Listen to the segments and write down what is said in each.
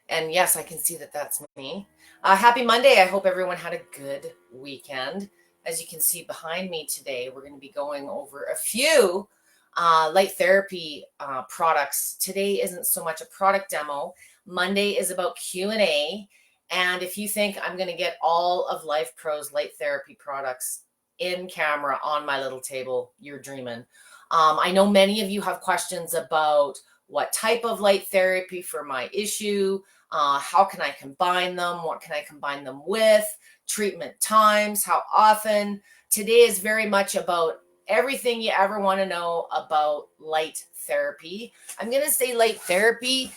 And yes, I can see that that's me. Happy Monday. I hope everyone had a good weekend. As you can see behind me today, we're going to be going over a few light therapy products. Today isn't so much a product demo. Monday is about Q&A. And if you think I'm going to get all of Life Pro's light therapy products in camera on my little table, you're dreaming. I know many of you have questions about what type of light therapy for my issue, how can I combine them? What can I combine them with? Treatment times, how often? Today is very much about everything you ever want to know about light therapy. I'm going to say light therapy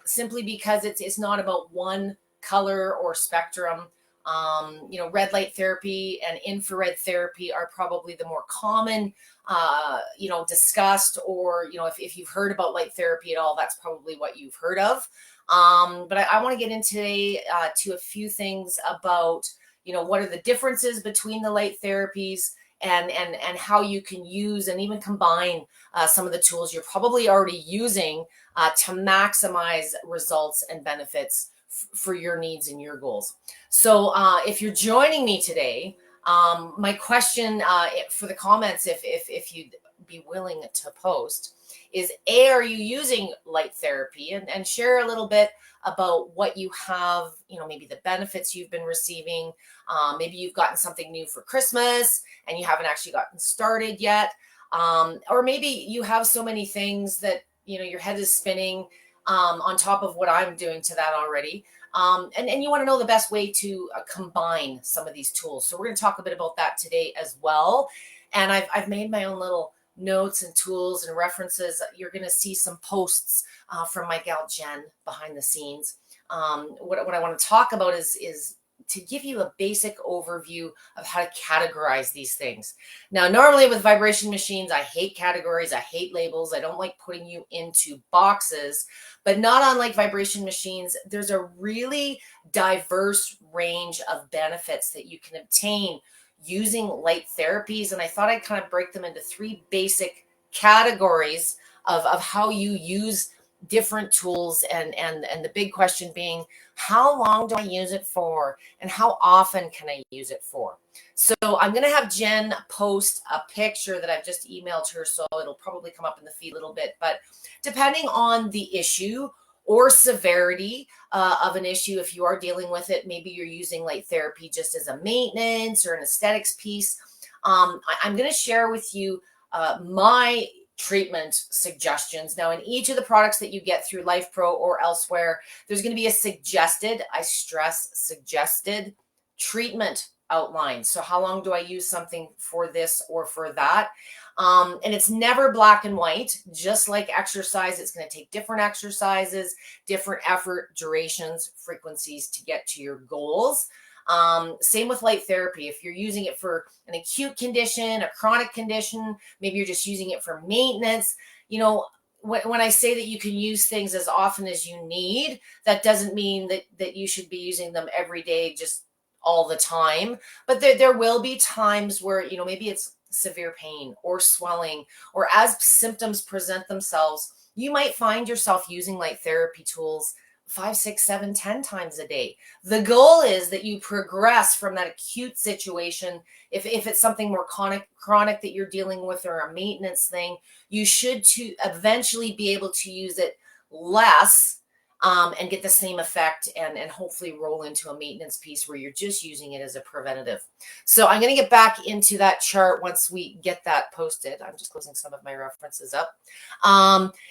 simply because it's not about one color or spectrum. Red light therapy and infrared therapy are probably the more common discussed, or if you've heard about light therapy at all, that's probably what you've heard of. But I want to get into today to a few things about what are the differences between the light therapies, and how you can use and even combine some of the tools you're probably already using to maximize results and benefits for your needs and your goals. So if you're joining me today, my question for the comments, if you'd be willing to post, is are you using light therapy, and share a little bit about what you have, maybe the benefits you've been receiving. Maybe you've gotten something new for Christmas and you haven't actually gotten started yet. Or maybe you have so many things that, your head is spinning on top of what I'm doing to that already. And you want to know the best way to combine some of these tools. So we're going to talk a bit about that today as well. And I've made my own little notes and tools and references. You're going to see some posts from my gal Jen behind the scenes. What I want to talk about is to give you a basic overview of how to categorize these things. Now, normally with vibration machines, I hate categories, I hate labels, I don't like putting you into boxes, but not unlike vibration machines, there's a really diverse range of benefits that you can obtain using light therapies. And I thought I'd kind of break them into three basic categories of how you use different tools, and the big question being, how long do I use it for, and how often can I use it for? So I'm going to have Jen post a picture that I've just emailed her, so it'll probably come up in the feed a little bit. But depending on the issue or severity of an issue, if you are dealing with it, maybe you're using light therapy just as a maintenance or an aesthetics piece. I'm going to share with you my treatment suggestions. Now, in each of the products that you get through Life Pro or elsewhere, there's going to be a suggested, I stress suggested, treatment outline. So how long do I use something for this or for that? And it's never black and white. Just like exercise, it's going to take different exercises, different effort, durations, frequencies to get to your goals. Same with light therapy. If you're using it for an acute condition, a chronic condition, maybe you're just using it for maintenance, when I say that you can use things as often as you need, that doesn't mean that you should be using them every day, just all the time. But there will be times where, maybe it's severe pain or swelling, or as symptoms present themselves, you might find yourself using light therapy tools 5, 6, 7, 10 times a day. The goal is that you progress from that acute situation. If it's something more chronic that you're dealing with, or a maintenance thing, you should to eventually be able to use it less, and get the same effect, and hopefully roll into a maintenance piece where you're just using it as a preventative. So I'm going to get back into that chart once we get that posted. I'm just closing some of my references up.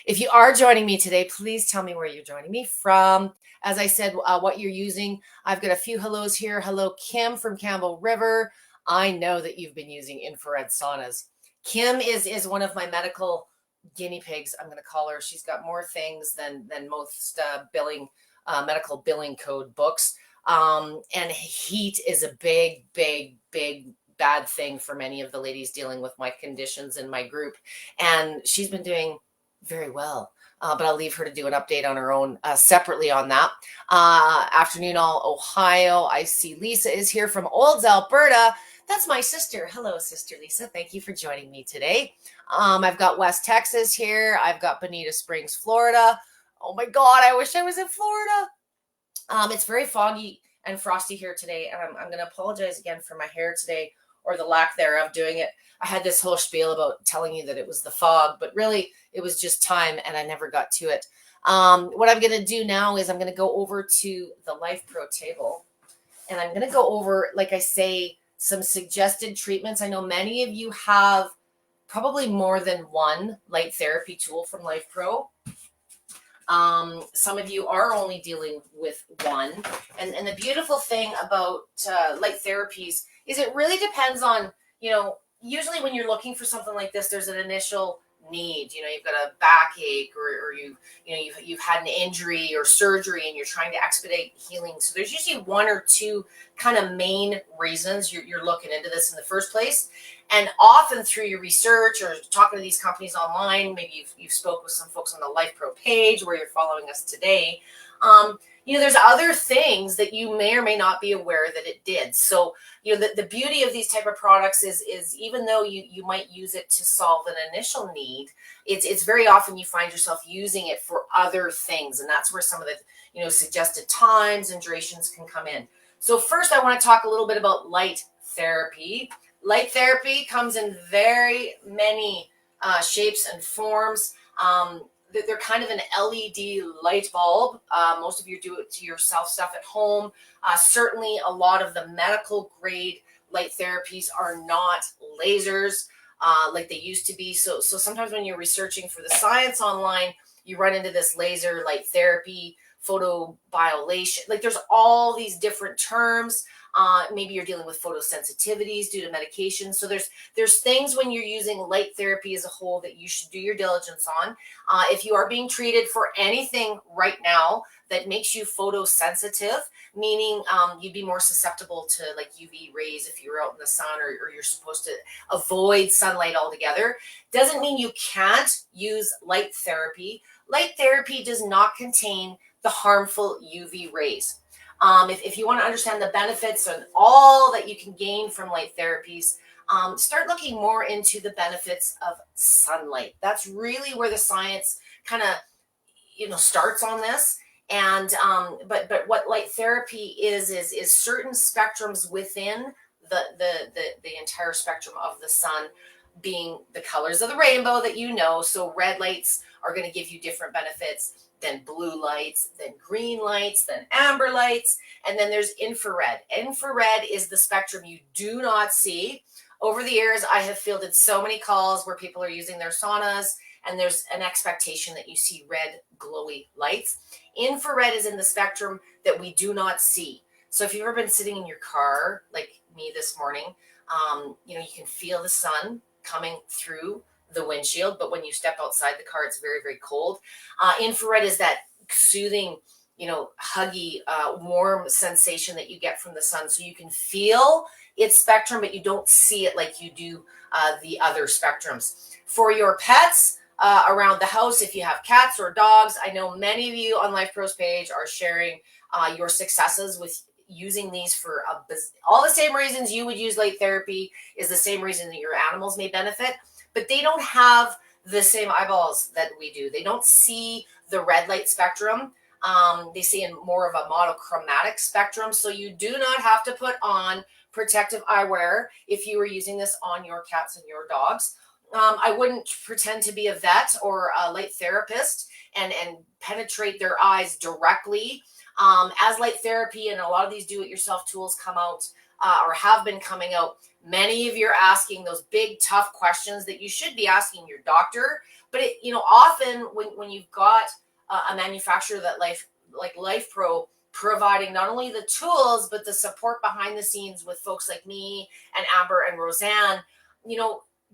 If you are joining me today, please tell me where you're joining me from. As I said, what you're using. I've got a few hellos here. Hello, Kim from Campbell River. I know that you've been using infrared saunas. Kim is one of my medical guinea pigs, I'm going to call her. She's got more things than most medical billing code books. And heat is a big bad thing for many of the ladies dealing with my conditions in my group. And she's been doing very well. But I'll leave her to do an update on her own separately on that. Afternoon, all Ohio. I see Lisa is here from Olds, Alberta. That's my sister. Hello, Sister Lisa. Thank you for joining me today. I've got West Texas here. I've got Bonita Springs, Florida. Oh my God, I wish I was in Florida. It's very foggy and frosty here today, and I'm going to apologize again for my hair today or the lack thereof doing it. I had this whole spiel about telling you that it was the fog, but really it was just time, and I never got to it. What I'm going to do now is I'm going to go over to the Life Pro table, and I'm going to go over, like I say, some suggested treatments. I know many of you have probably more than one light therapy tool from Life Pro. Some of you are only dealing with one. And the beautiful thing about light therapies is it really depends on, usually when you're looking for something like this, there's an initial need. You've got a backache or you've had an injury or surgery and you're trying to expedite healing. So there's usually one or two kind of main reasons you're looking into this in the first place. And often through your research or talking to these companies online, maybe you've spoke with some folks on the Life Pro page where you're following us today. There's other things that you may or may not be aware that it did. So, the beauty of these type of products is even though you might use it to solve an initial need, it's very often you find yourself using it for other things. And that's where some of the, suggested times and durations can come in. So first I want to talk a little bit about light therapy. Light therapy comes in very many shapes and forms. They're kind of an LED light bulb. Most of you do it to yourself stuff at home. Certainly a lot of the medical grade light therapies are not lasers like they used to be. So sometimes when you're researching for the science online, you run into this laser light therapy, photobiolation. Like there's all these different terms. Maybe you're dealing with photosensitivities due to medication. So there's things when you're using light therapy as a whole that you should do your diligence on. If you are being treated for anything right now that makes you photosensitive, meaning you'd be more susceptible to like UV rays if you're out in the sun or you're supposed to avoid sunlight altogether, doesn't mean you can't use light therapy. Light therapy does not contain the harmful UV rays. If you want to understand the benefits and all that you can gain from light therapies, start looking more into the benefits of sunlight. That's really where the science kind of, starts on this. And but what light therapy is certain spectrums within the entire spectrum of the sun, being the colors of the rainbow that So red lights are going to give you different benefits than blue lights, then green lights, then amber lights, and then there's infrared. Infrared is the spectrum you do not see. Over the years, I have fielded so many calls where people are using their saunas and there's an expectation that you see red glowy lights. Infrared is in the spectrum that we do not see. So if you've ever been sitting in your car, like me this morning, you can feel the sun coming through the windshield, but when you step outside the car, it's very, very cold. Infrared is that soothing, huggy, warm sensation that you get from the sun. So you can feel its spectrum, but you don't see it like you do the other spectrums. For your pets around the house, if you have cats or dogs, I know many of you on Life Pro's page are sharing your successes with using these for all the same reasons you would use light therapy is the same reason that your animals may benefit. But they don't have the same eyeballs that we do. They don't see the red light spectrum. They see in more of a monochromatic spectrum. So you do not have to put on protective eyewear if you were using this on your cats and your dogs. I wouldn't pretend to be a vet or a light therapist and penetrate their eyes directly. As light therapy and a lot of these do-it-yourself tools come out or have been coming out, many of you are asking those big, tough questions that you should be asking your doctor. But often when you've got a manufacturer that like Life Pro providing not only the tools but the support behind the scenes with folks like me and Amber and Roseanne,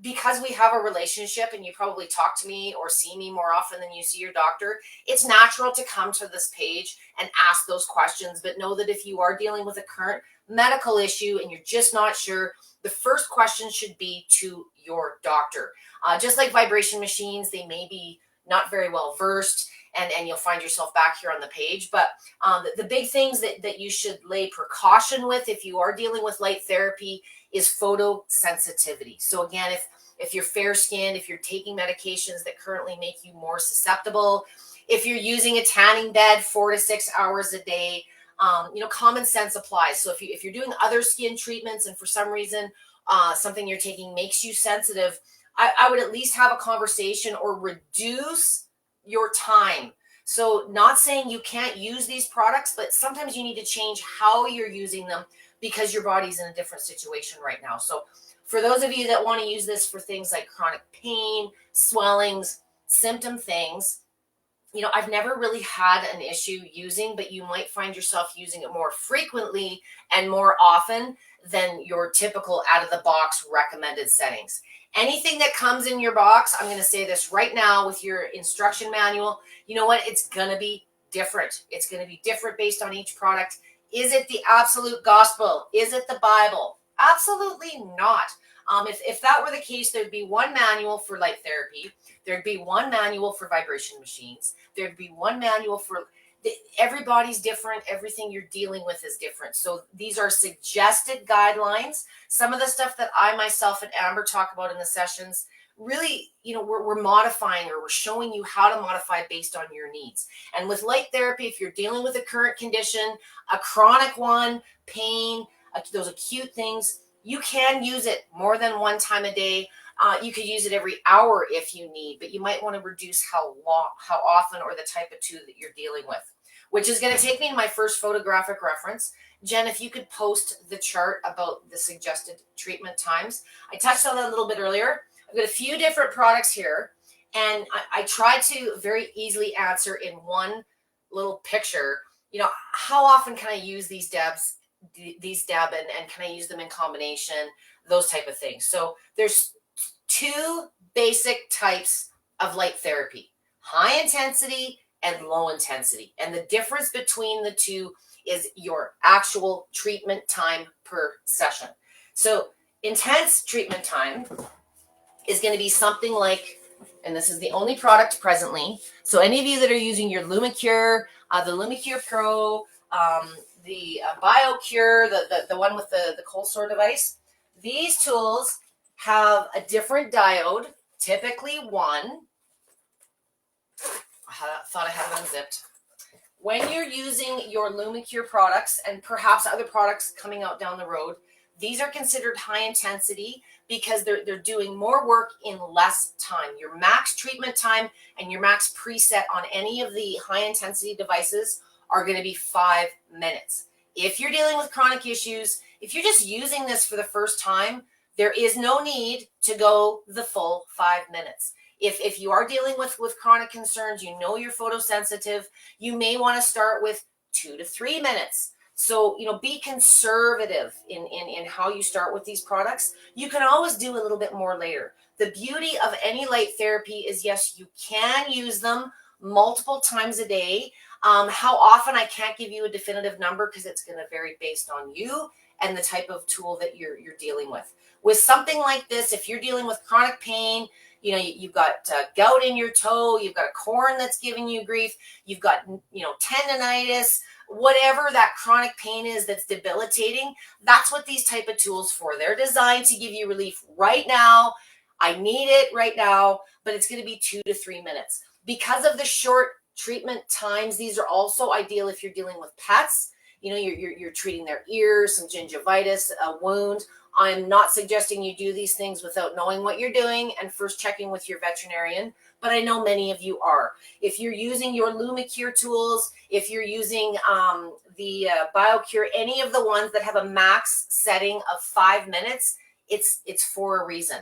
because we have a relationship and you probably talk to me or see me more often than you see your doctor, it's natural to come to this page and ask those questions. But know that if you are dealing with a current medical issue and you're just not sure, the first question should be to your doctor. Just like vibration machines, they may be not very well versed and you'll find yourself back here on the page. But the big things that you should lay precaution with if you are dealing with light therapy is photosensitivity. So again, if you're fair skinned, if you're taking medications that currently make you more susceptible, If you're using a tanning bed 4 to 6 hours a day, common sense applies. So if you're doing other skin treatments and for some reason something you're taking makes you sensitive, I would at least have a conversation or reduce your time. So not saying you can't use these products, but sometimes you need to change how you're using them because your body's in a different situation right now. So for those of you that want to use this for things like chronic pain, swellings, symptom things, I've never really had an issue using, but you might find yourself using it more frequently and more often than your typical out of the box recommended settings. Anything that comes in your box, I'm going to say this right now with your instruction manual, you know what? It's going to be different. It's going to be different based on each product. Is it the absolute gospel? Is it the Bible? Absolutely not. If that were the case, there'd be one manual for light therapy. There'd be one manual for vibration machines. There'd be one manual for everybody's different. Everything you're dealing with is different. So these are suggested guidelines. Some of the stuff that I myself and Amber talk about in the sessions, really, we're modifying or we're showing you how to modify based on your needs. And with light therapy, if you're dealing with a current condition, a chronic one, pain, those acute things, you can use it more than one time a day. You could use it every hour if you need, but you might want to reduce how often, or the type of tube that you're dealing with, which is going to take me to my first photographic reference. Jen, if you could post the chart about the suggested treatment times. I touched on that a little bit earlier. I've got a few different products here, and I tried to very easily answer in one little picture, how often can I use these dabs, and can I use them in combination, those type of things. So there's two basic types of light therapy: high intensity and low intensity. And the difference between the two is your actual treatment time per session. So intense treatment time is going to be something like, and this is the only product presently, so any of you that are using your LumiCure, the LumiCure Pro, the BioCure, the one with the cold sore device, these tools have a different diode, typically one. I thought I had it unzipped. When you're using your LumiCure products and perhaps other products coming out down the road, these are considered high intensity because they're doing more work in less time. Your max treatment time and your max preset on any of the high intensity devices are going to be 5 minutes. If you're dealing with chronic issues, if you're just using this for the first time, there is no need to go the full 5 minutes. If you are dealing with chronic concerns, you're photosensitive, you may want to start with 2 to 3 minutes. So, be conservative in how you start with these products. You can always do a little bit more later. The beauty of any light therapy is, yes, you can use them multiple times a day. How often, I can't give you a definitive number because it's going to vary based on you and the type of tool that you're dealing with. With something like this, if you're dealing with chronic pain, you've got gout in your toe, you've got a corn that's giving you grief, you've got, tendonitis, whatever that chronic pain is that's debilitating, that's what these type of tools for. They're designed to give you relief right now. I need it right now, but it's going to be 2 to 3 minutes. Because of the short treatment times, these are also ideal if you're dealing with pets. You're treating their ears, some gingivitis, a wound. I'm not suggesting you do these things without knowing what you're doing and first checking with your veterinarian, but I know many of you are. If you're using your LumiCure tools, if you're using the BioCure, any of the ones that have a max setting of 5 minutes, it's for a reason.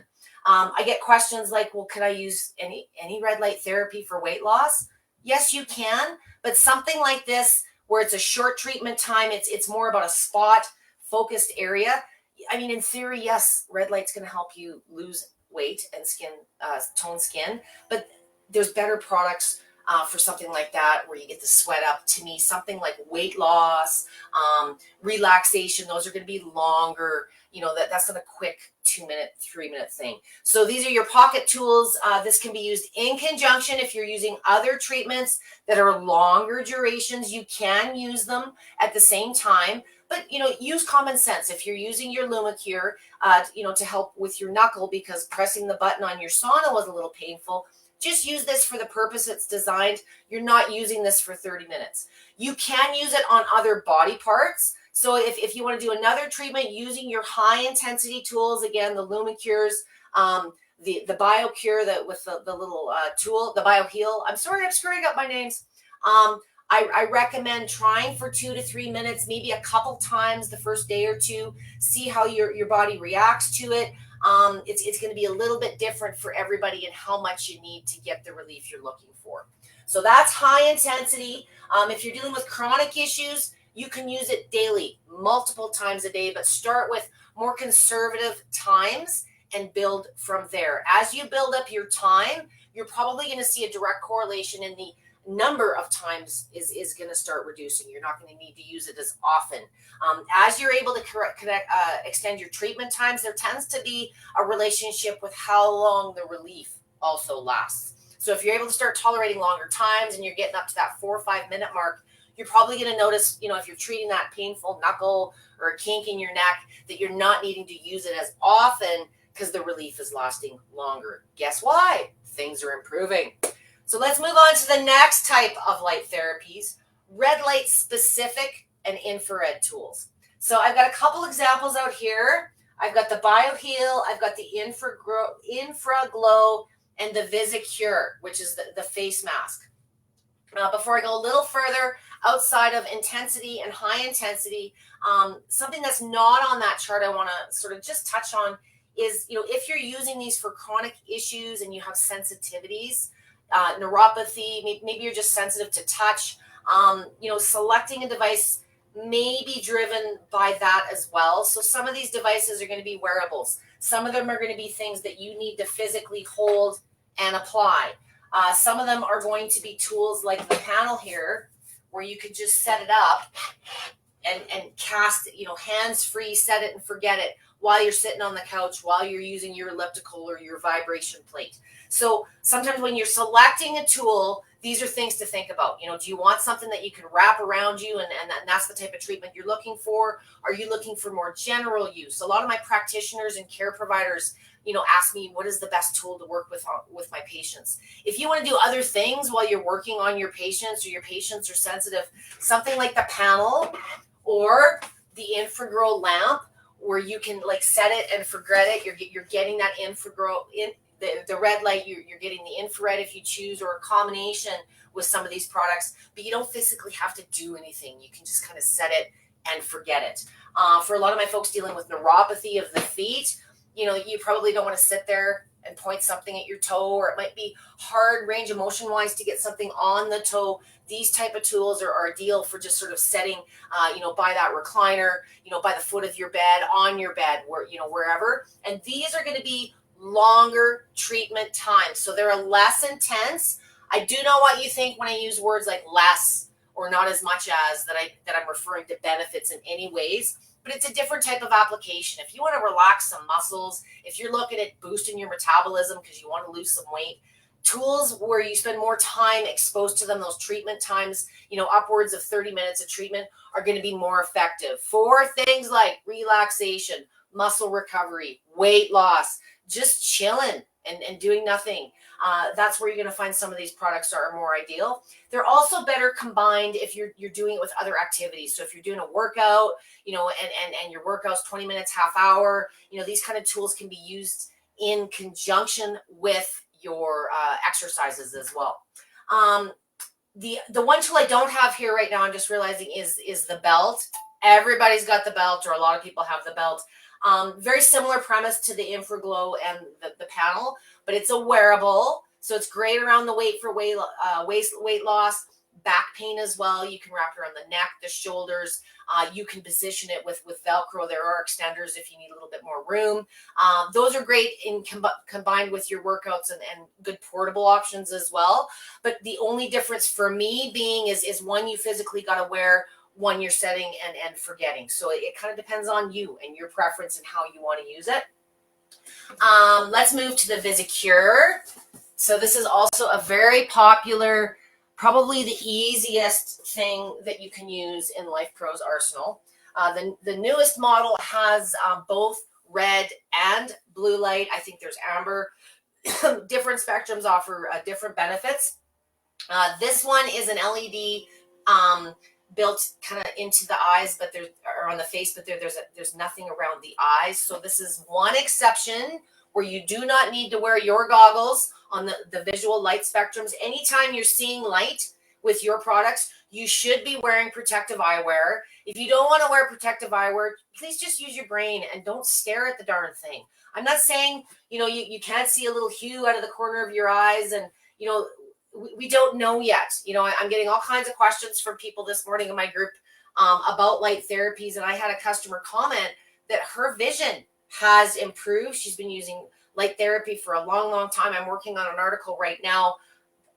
I get questions like, well, can I use any red light therapy for weight loss? Yes, you can, but something like this, where it's a short treatment time, it's more about a spot focused area. I mean, in theory, yes, red light's going to help you lose weight and tone skin, but there's better products for something like that where you get to sweat up. To me, something like weight loss, relaxation, those are going to be longer. That's not a quick 2 minute, 3 minute thing. So these are your pocket tools. This can be used in conjunction if you're using other treatments that are longer durations. You can use them at the same time. But, use common sense. If you're using your LumiCure, to help with your knuckle because pressing the button on your sauna was a little painful, Just use this for the purpose it's designed. You're not using this for 30 minutes. You can use it on other body parts. So if you want to do another treatment using your high intensity tools, again, the Lumicures, the BioCure that with the little tool, the BioHeal. I'm sorry, I'm screwing up my names. I recommend trying for 2 to 3 minutes, maybe a couple times the first day or two, see how your body reacts to it. It's going to be a little bit different for everybody and how much you need to get the relief you're looking for. So that's high intensity. If you're dealing with chronic issues, you can use it daily, multiple times a day, but start with more conservative times and build from there. As you build up your time, you're probably going to see a direct correlation in the number of times is going to start reducing. You're not going to need to use it as often. As you're able to extend your treatment times, there tends to be a relationship with how long the relief also lasts. So if you're able to start tolerating longer times and you're getting up to that 4 or 5 minute mark, you're probably going to notice, if you're treating that painful knuckle or a kink in your neck, that you're not needing to use it as often because the relief is lasting longer. Guess why? Things are improving. So let's move on to the next type of light therapies, red light specific and infrared tools. So I've got a couple examples out here. I've got the BioHeal, I've got the InfraGlow, and the VisiCure, which is the face mask. Before I go a little further, outside of intensity and high intensity, something that's not on that chart I want to sort of just touch on is, if you're using these for chronic issues and you have sensitivities, neuropathy, maybe you're just sensitive to touch, selecting a device may be driven by that as well. So some of these devices are going to be wearables. Some of them are going to be things that you need to physically hold and apply. Some of them are going to be tools like the panel here, where you could just set it up and cast it, hands-free, set it and forget it while you're sitting on the couch, while you're using your elliptical or your vibration plate. So sometimes when you're selecting a tool, these are things to think about. Do you want something that you can wrap around you and that's the type of treatment you're looking for? Are you looking for more general use? A lot of my practitioners and care providers, ask me, what is the best tool to work with my patients? If you want to do other things while you're working on your patients or your patients are sensitive, something like the panel or the InfraGlow lamp, where you can set it and forget it. You're getting that InfraGlow in the red light. You're getting the infrared if you choose, or a combination with some of these products. But you don't physically have to do anything. You can just kind of set it and forget it. For a lot of my folks dealing with neuropathy of the feet, you probably don't want to sit there and point something at your toe, or it might be hard range of motion wise to get something on the toe. These type of tools are ideal for just sort of setting, by that recliner, by the foot of your bed, on your bed, wherever. And these are going to be longer treatment times. So they're less intense. I do know what you think when I use words like less or not as much as that I'm referring to benefits in any ways. But it's a different type of application. If you want to relax some muscles, if you're looking at boosting your metabolism because you want to lose some weight, tools where you spend more time exposed to them, those treatment times, upwards of 30 minutes of treatment, are going to be more effective for things like relaxation, muscle recovery, weight loss, just chilling and doing nothing. That's where you're going to find some of these products are more ideal. They're also better combined if you're doing it with other activities. So if you're doing a workout, and your workout's 20 minutes, half hour, these kind of tools can be used in conjunction with your exercises as well. The one tool I don't have here right now, I'm just realizing, is the belt. Everybody's got the belt, or a lot of people have the belt. Very similar premise to the InfraGlow and the panel, but it's a wearable, so it's great around the weight for weight loss, back pain as well. You can wrap it around the neck, the shoulders. You can position it with Velcro. There are extenders if you need a little bit more room. Those are great in combined with your workouts and good portable options as well. But the only difference for me being is one you physically got to wear, one you're setting and forgetting. So it kind of depends on you and your preference and how you want to use it. Let's move to the VisiCure. So this is also a very popular, probably the easiest thing that you can use in LifePro's arsenal. The newest model has both red and blue light. I think there's amber. different spectrums offer different benefits. This one is an LED built kind of into the eyes, but or on the face, but there's nothing around the eyes. So this is one exception where you do not need to wear your goggles on the visual light spectrums. Anytime you're seeing light with your products, you should be wearing protective eyewear. If you don't want to wear protective eyewear, please just use your brain and don't stare at the darn thing. I'm not saying, you can't see a little hue out of the corner of your eyes, and, we don't know yet. I'm getting all kinds of questions from people this morning in my group about light therapies. And I had a customer comment that her vision has improved. She's been using light therapy for a long, long time. I'm working on an article right now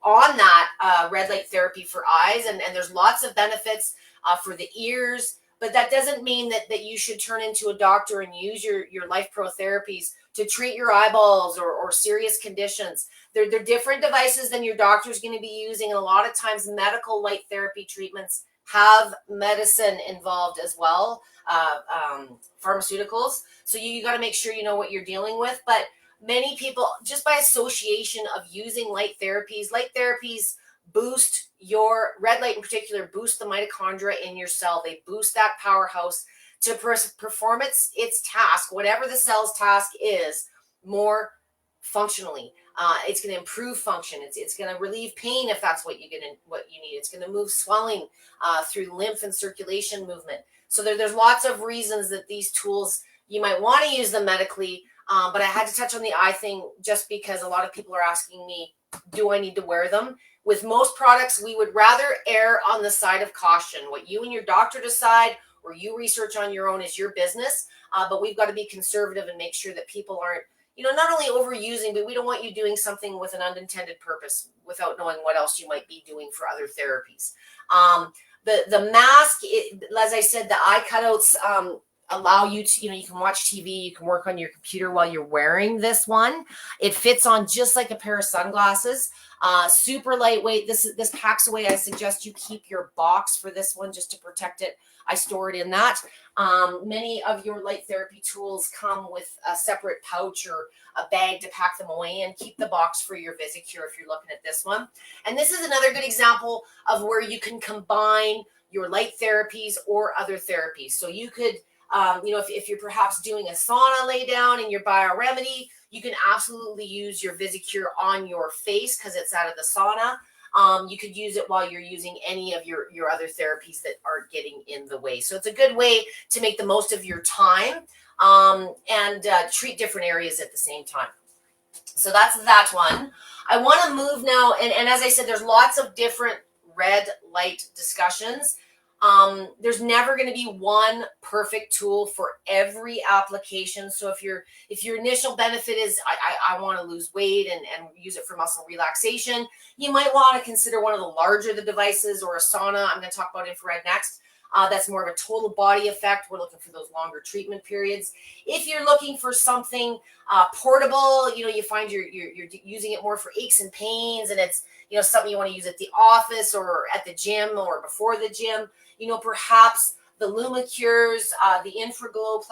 on that red light therapy for eyes. And there's lots of benefits for the ears. But that doesn't mean that you should turn into a doctor and use your LifePro therapies to treat your eyeballs or serious conditions. They're different devices than your doctor's going to be using. And a lot of times medical light therapy treatments have medicine involved as well, pharmaceuticals. So you got to make sure you know what you're dealing with. But many people, just by association of using light therapies boost your red light in particular, boost the mitochondria in your cell. They boost that powerhouse to perform its task, whatever the cell's task is, more functionally. It's going to improve function. It's going to relieve pain if that's what you need. It's going to move swelling through lymph and circulation movement. So there's lots of reasons that these tools, you might want to use them medically, but I had to touch on the eye thing just because a lot of people are asking me, do I need to wear them? With most products, we would rather err on the side of caution. What you and your doctor decide or you research on your own is your business, but we've got to be conservative and make sure that people aren't, not only overusing, but we don't want you doing something with an unintended purpose without knowing what else you might be doing for other therapies. The mask, as I said, the eye cutouts allow you to, you can watch TV, you can work on your computer while you're wearing this one. It fits on just like a pair of sunglasses. Super lightweight. This packs away. I suggest you keep your box for this one just to protect it. I store it in that. Many of your light therapy tools come with a separate pouch or a bag to pack them away in. Keep the box for your Visicure if you're looking at this one. And this is another good example of where you can combine your light therapies or other therapies. So you could, if you're perhaps doing a sauna lay down in your BioRemedy, you can absolutely use your Visicure on your face because it's out of the sauna. You could use it while you're using any of your other therapies that aren't getting in the way. So it's a good way to make the most of your time and treat different areas at the same time. So that's that one. I want to move now. And as I said, there's lots of different red light discussions. There's never going to be one perfect tool for every application. So if your initial benefit is I want to lose weight and use it for muscle relaxation, you might want to consider one of the larger the devices or a sauna. I'm going to talk about infrared next. That's more of a total body effect. We're looking for those longer treatment periods. If you're looking for something portable, you find you're using it more for aches and pains, and it's something you want to use at the office or at the gym or before the gym. Perhaps the LumaCures, the Infraglow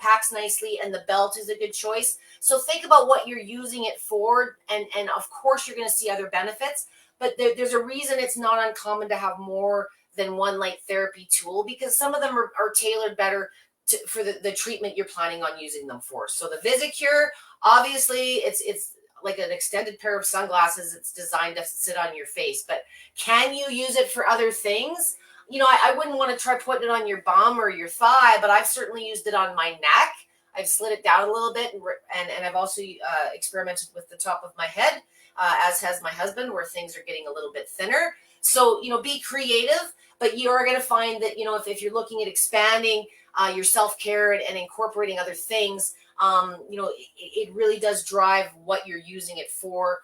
packs nicely, and the belt is a good choice. So think about what you're using it for, and of course you're going to see other benefits, but there's a reason it's not uncommon to have more than one light therapy tool, because some of them are tailored better for the treatment you're planning on using them for. So the Visicure, obviously, it's like an extended pair of sunglasses. It's designed to sit on your face, but can you use it for other things? I wouldn't want to try putting it on your bum or your thigh, but I've certainly used it on my neck. I've slid it down a little bit, and I've also experimented with the top of my head, as has my husband, where things are getting a little bit thinner. So, be creative, but you are going to find that, if you're looking at expanding your self-care and incorporating other things, it really does drive what you're using it for.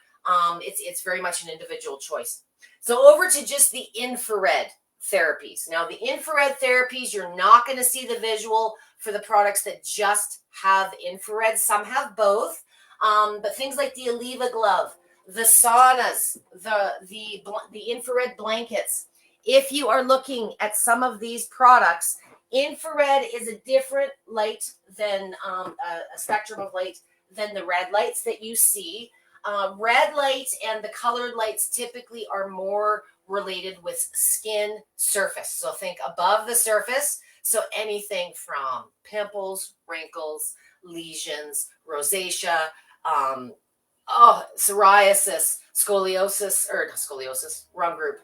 It's very much an individual choice. So over to just the infrared therapies. Now, the infrared therapies, you're not going to see the visual for the products that just have infrared. Some have both, but things like the Aliva glove, the saunas, the infrared blankets. If you are looking at some of these products, infrared is a different light than a spectrum of light than the red lights that you see. Red light and the colored lights typically are more related with skin surface. So think above the surface. So anything from pimples, wrinkles, lesions, rosacea, um, psoriasis, scoliosis, or not scoliosis, wrong group.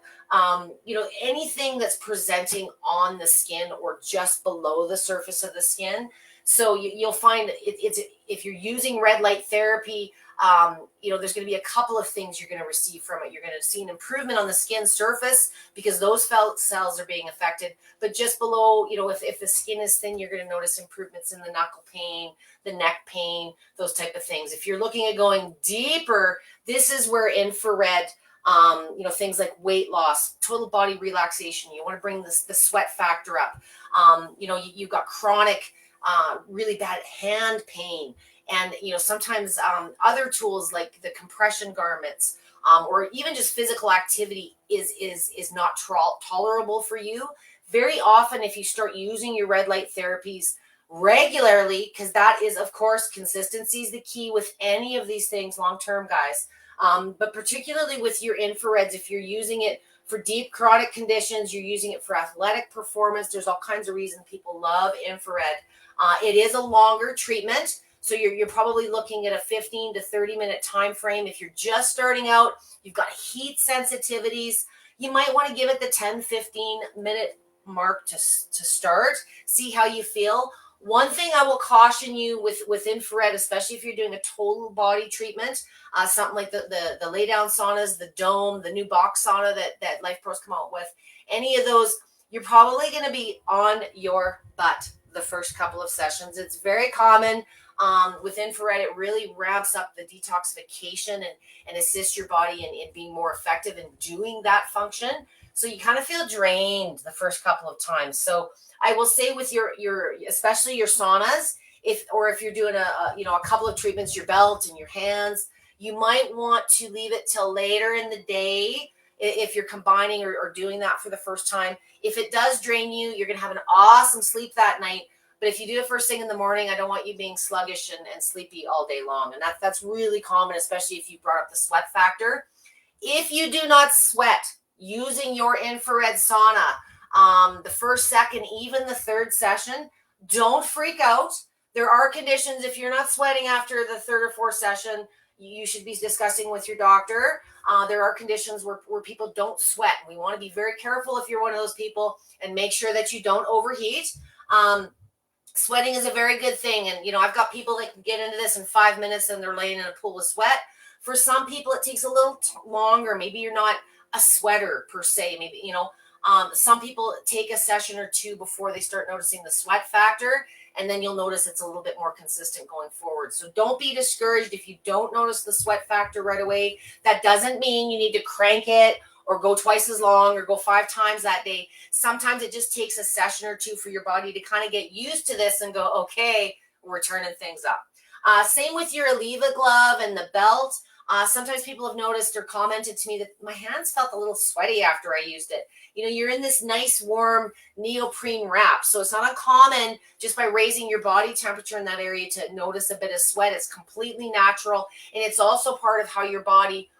Anything that's presenting on the skin or just below the surface of the skin. So you'll find it's if you're using red light therapy, there's going to be a couple of things you're going to receive from it. You're going to see an improvement on the skin surface because those felt cells are being affected. But just below, if the skin is thin, you're going to notice improvements in the knuckle pain, the neck pain, those type of things. If you're looking at going deeper, this is where infrared, things like weight loss, total body relaxation, you want to bring the sweat factor up. You've got chronic, really bad hand pain. And, sometimes other tools like the compression garments, or even just physical activity is not tolerable for you. Very often, if you start using your red light therapies regularly, because that is, of course, consistency is the key with any of these things long-term, guys. But particularly with your infrareds, if you're using it for deep chronic conditions, you're using it for athletic performance, there's all kinds of reasons people love infrared. It is a longer treatment. So you're probably looking at a 15 to 30 minute time frame. If you're just starting out, you've got heat sensitivities, you might want to give it the 10-15 minute mark to start, see how you feel. One thing I will caution you with infrared, especially if you're doing a total body treatment, something like the lay down saunas, the dome, the new box sauna that Life Pro's come out with, any of those, you're probably going to be on your butt the first couple of sessions. It's very common. With infrared, it really ramps up the detoxification and assists your body in being more effective in doing that function. So you kind of feel drained the first couple of times. So I will say with your especially your saunas, if you're doing a couple of treatments, your belt and your hands, you might want to leave it till later in the day if you're combining or doing that for the first time. If it does drain you, you're going to have an awesome sleep that night. But if you do it first thing in the morning, I don't want you being sluggish and sleepy all day long. And that's really common, especially if you brought up the sweat factor. If you do not sweat using your infrared sauna, the first, second, even the third session, don't freak out. There are conditions, if you're not sweating after the third or fourth session, you should be discussing with your doctor. There are conditions where people don't sweat. We want to be very careful if you're one of those people and make sure that you don't overheat. Sweating is a very good thing. And, I've got people that can get into this in 5 minutes and they're laying in a pool of sweat. For some people, it takes a little longer. Maybe you're not a sweater per se. Maybe, some people take a session or two before they start noticing the sweat factor. And then you'll notice it's a little bit more consistent going forward. So don't be discouraged if you don't notice the sweat factor right away. That doesn't mean you need to crank it or go twice as long or go 5 times that day. Sometimes it just takes a session or two for your body to kind of get used to this and go, okay, we're turning things up. Same with your Aleva glove and the belt. Sometimes people have noticed or commented to me that my hands felt a little sweaty after I used it. You're in this nice warm neoprene wrap. So it's not uncommon just by raising your body temperature in that area to notice a bit of sweat. It's completely natural. And it's also part of how your body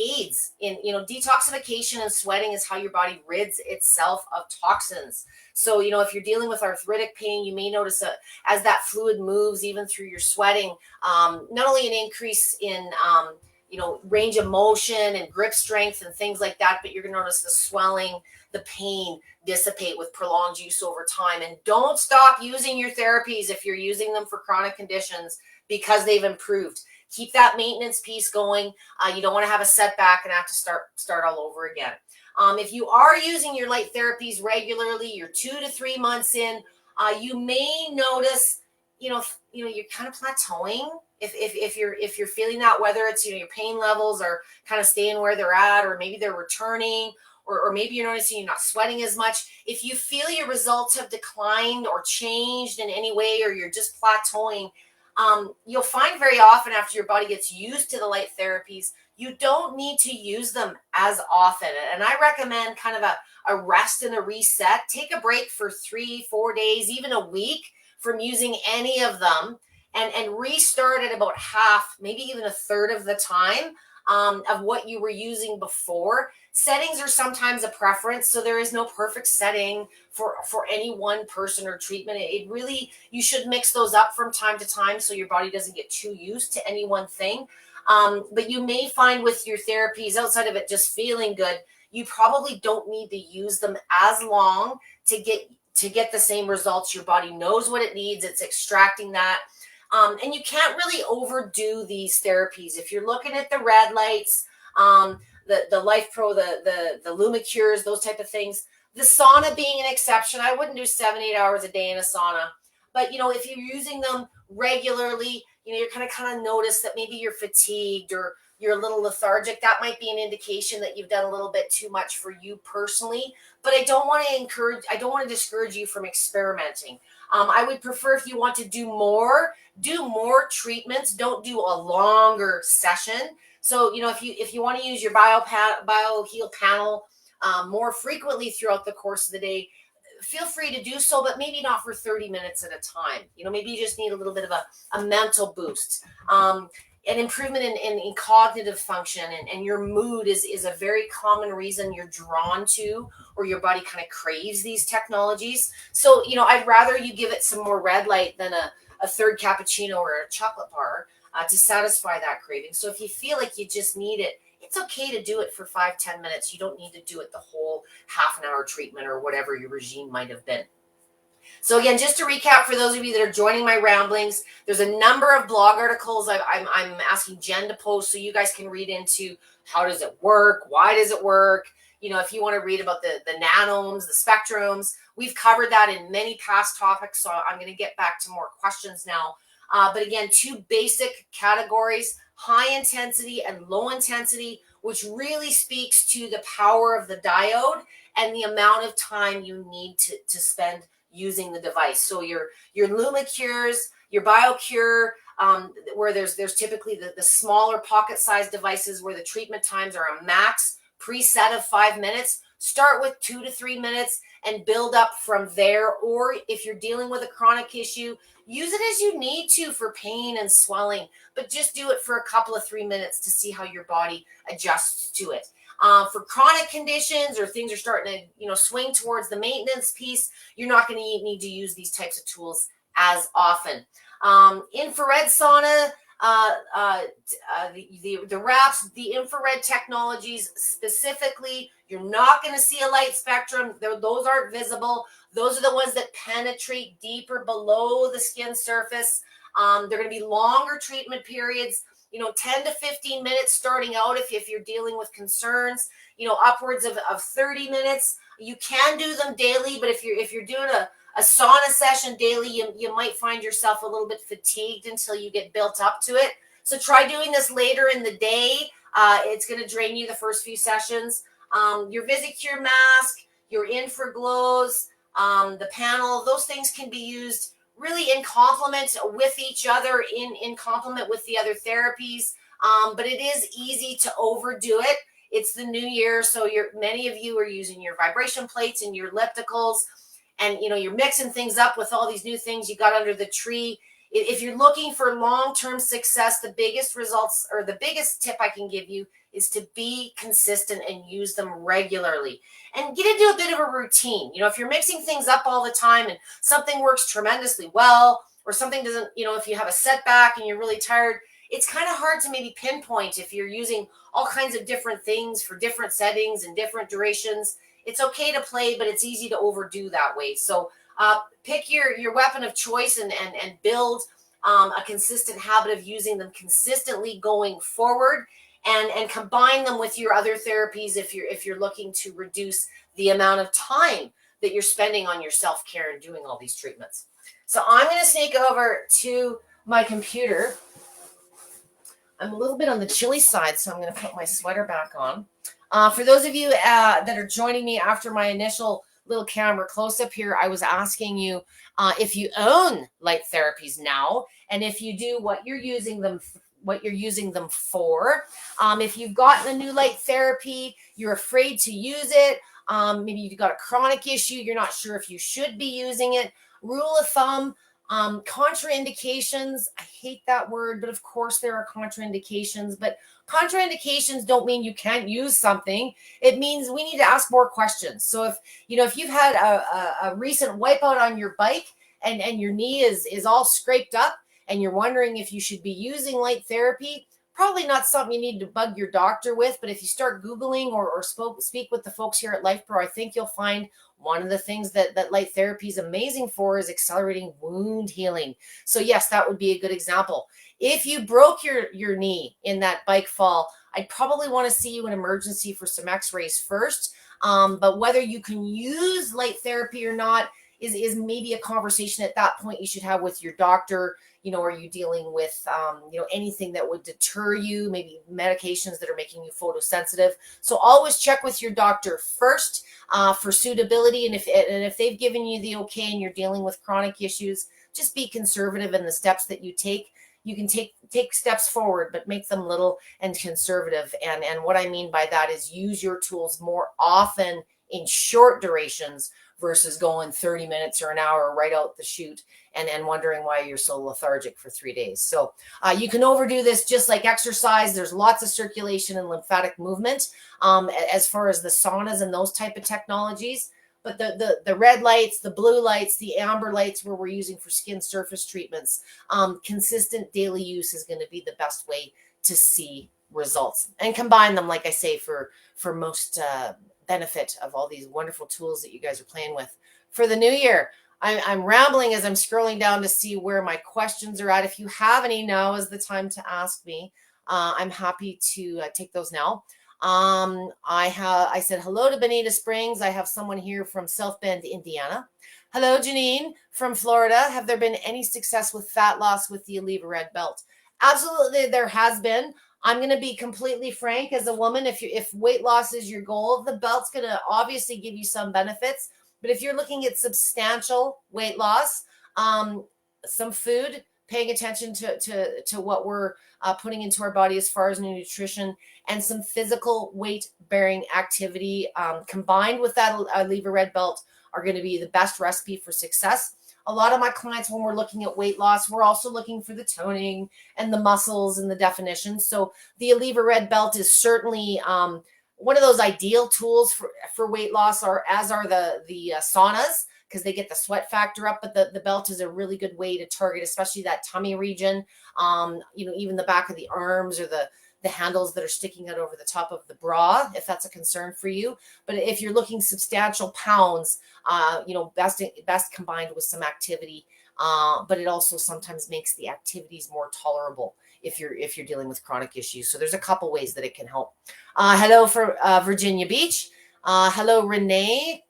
aids in, detoxification, and sweating is how your body rids itself of toxins. So, if you're dealing with arthritic pain, you may notice as that fluid moves, even through your sweating, not only an increase in, range of motion and grip strength and things like that, but you're going to notice the swelling, the pain dissipate with prolonged use over time. And don't stop using your therapies if you're using them for chronic conditions because they've improved. Keep that maintenance piece going. You don't want to have a setback and have to start all over again. If you are using your light therapies regularly, you're 2 to 3 months in, you may notice, you're kind of plateauing. If you're feeling that, whether it's your pain levels are kind of staying where they're at, or maybe they're returning, or maybe you're noticing you're not sweating as much. If you feel your results have declined or changed in any way, or you're just plateauing, you'll find very often after your body gets used to the light therapies, you don't need to use them as often. And I recommend kind of a rest and a reset. Take a break for 3-4 days, even a week from using any of them. and restart at about half, maybe even a third of the time of what you were using before. Settings are sometimes a preference, so there is no perfect setting for any one person or treatment. It really, you should mix those up from time to time so your body doesn't get too used to any one thing. But you may find with your therapies, outside of it just feeling good, you probably don't need to use them as long to get the same results. Your body knows what it needs. It's extracting that. And you can't really overdo these therapies. If you're looking at the red lights, the Life Pro, the Lumicures, those type of things, the sauna being an exception, I wouldn't do 7-8 hours a day in a sauna. But, if you're using them regularly, you're kind of notice that maybe you're fatigued or you're a little lethargic. That might be an indication that you've done a little bit too much for you personally. But I don't want to discourage you from experimenting. I would prefer, if you want to do more treatments. Don't do a longer session. So, if you want to use your BioHeal panel more frequently throughout the course of the day, feel free to do so, but maybe not for 30 minutes at a time. Maybe you just need a little bit of a mental boost. An improvement in cognitive function and your mood is a very common reason you're drawn to, or your body kind of craves these technologies. So, I'd rather you give it some more red light than a third cappuccino or a chocolate bar to satisfy that craving. So if you feel like you just need it, it's okay to do it for 5-10 minutes. You don't need to do it the whole half an hour treatment or whatever your regime might have been. So again, just to recap for those of you that are joining my ramblings, there's a number of blog articles I'm asking Jen to post so you guys can read into how does it work, why does it work. If you want to read about the nanomes, the spectrums, we've covered that in many past topics. So I'm going to get back to more questions now. But again, 2 basic categories, high intensity and low intensity, which really speaks to the power of the diode and the amount of time you need to spend using the device. So your Lumicures, your BioCure, where there's typically the smaller pocket-sized devices where the treatment times are a max preset of 5 minutes. Start with 2 to 3 minutes and build up from there. Or if you're dealing with a chronic issue, use it as you need to for pain and swelling, but just do it for a couple of 3 minutes to see how your body adjusts to it. For chronic conditions or things are starting to, swing towards the maintenance piece, you're not going to need to use these types of tools as often. Infrared sauna, the wraps, the infrared technologies specifically, you're not going to see a light spectrum. Those aren't visible. Those are the ones that penetrate deeper below the skin surface. They're going to be longer treatment periods, 10 to 15 minutes starting out if you're dealing with concerns, upwards of 30 minutes. You can do them daily, but if you're doing a sauna session daily, you might find yourself a little bit fatigued until you get built up to it. So try doing this later in the day. It's going to drain you the first few sessions. Your VisiCure mask, your Infraglows, the panel, those things can be used really in complement with each other, in complement with the other therapies. But it is easy to overdo it. It's the new year, so many of you are using your vibration plates and your ellipticals, and you're mixing things up with all these new things you got under the tree. If you're looking for long-term success, the biggest results or the biggest tip I can give you is to be consistent and use them regularly and get into a bit of a routine. If you're mixing things up all the time and something works tremendously well, or something doesn't, if you have a setback and you're really tired, it's kind of hard to maybe pinpoint if you're using all kinds of different things for different settings and different durations. It's okay to play, but it's easy to overdo that way. So pick your weapon of choice and build a consistent habit of using them consistently going forward, and combine them with your other therapies if you're looking to reduce the amount of time that you're spending on your self-care and doing all these treatments. So I'm going to sneak over to my computer. I'm a little bit on the chilly side, so I'm going to put my sweater back on. For those of you that are joining me after my initial little camera close-up here, I was asking you if you own light therapies now, and if you do, what you're using them for. If you've gotten a new light therapy, you're afraid to use it. Maybe you've got a chronic issue, you're not sure if you should be using it. Rule of thumb, Contraindications, I hate that word, but of course there are contraindications, but contraindications don't mean you can't use something. It means we need to ask more questions. So if you've had a recent wipeout on your bike and your knee is all scraped up and you're wondering if you should be using light therapy, probably not something you need to bug your doctor with. But if you start Googling or speak with the folks here at LifePro, I think you'll find one of the things that light therapy is amazing for is accelerating wound healing. So yes, that would be a good example. If you broke your knee in that bike fall, I'd probably want to see you in emergency for some x-rays first. But whether you can use light therapy or not is maybe a conversation at that point you should have with your doctor. Are you dealing with, anything that would deter you, maybe medications that are making you photosensitive? So always check with your doctor first for suitability. And if they've given you the okay and you're dealing with chronic issues, just be conservative in the steps that you take. You can take steps forward, but make them little and conservative. And what I mean by that is use your tools more often in short durations versus going 30 minutes or an hour right out the chute and wondering why you're so lethargic for 3 days. So you can overdo this just like exercise. There's lots of circulation and lymphatic movement as far as the saunas and those type of technologies. But the red lights, the blue lights, the amber lights where we're using for skin surface treatments, consistent daily use is going to be the best way to see results. And combine them, like I say, for most benefit of all these wonderful tools that you guys are playing with for the new year. I'm rambling as I'm scrolling down to see where my questions are at. If you have any, now is the time to ask me. I'm happy to take those now. I said hello to Bonita Springs. I have someone here from South Bend, Indiana. Hello, Janine from Florida. Have there been any success with fat loss with the Aleva Red Belt? Absolutely, there has been. I'm going to be completely frank as a woman. If weight loss is your goal, the belt's going to obviously give you some benefits. But if you're looking at substantial weight loss, some food, paying attention to what we're putting into our body as far as nutrition, and some physical weight-bearing activity combined with that Aleva Red Belt are going to be the best recipe for success. A lot of my clients, when we're looking at weight loss, we're also looking for the toning and the muscles and the definition. So the Aleva Red Belt is certainly one of those ideal tools for weight loss, as are the saunas, because they get the sweat factor up. But the belt is a really good way to target, especially that tummy region, even the back of the arms or the handles that are sticking out over the top of the bra, if that's a concern for you. But if you're looking substantial pounds, best combined with some activity. But it also sometimes makes the activities more tolerable if you're dealing with chronic issues. So there's a couple ways that it can help. Hello for Virginia Beach. Hello, Renee.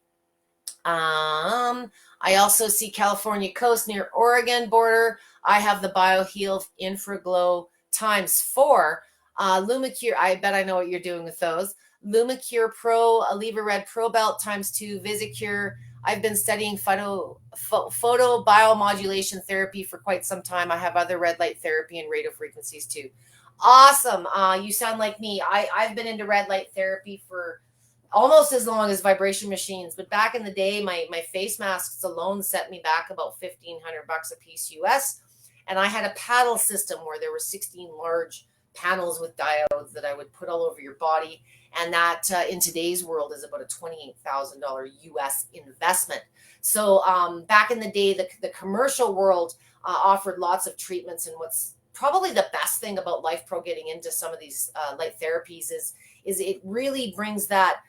I also see California coast near Oregon border. I have the BioHeal Infraglow ×4. Lumacure, I bet I know what you're doing with those. Lumacure Pro, Aleva Red Pro Belt ×2, Visicure. I've been studying photo biomodulation therapy for quite some time. I have other red light therapy and radio frequencies too. Awesome. You sound like me. I've been into red light therapy for almost as long as vibration machines. But back in the day, my face masks alone set me back about $1,500 a piece US. And I had a paddle system where there were 16 large panels with diodes that I would put all over your body. And that in today's world is about a $28,000 US investment. So back in the day, the commercial world offered lots of treatments. And what's probably the best thing about LifePro getting into some of these light therapies is it really brings that,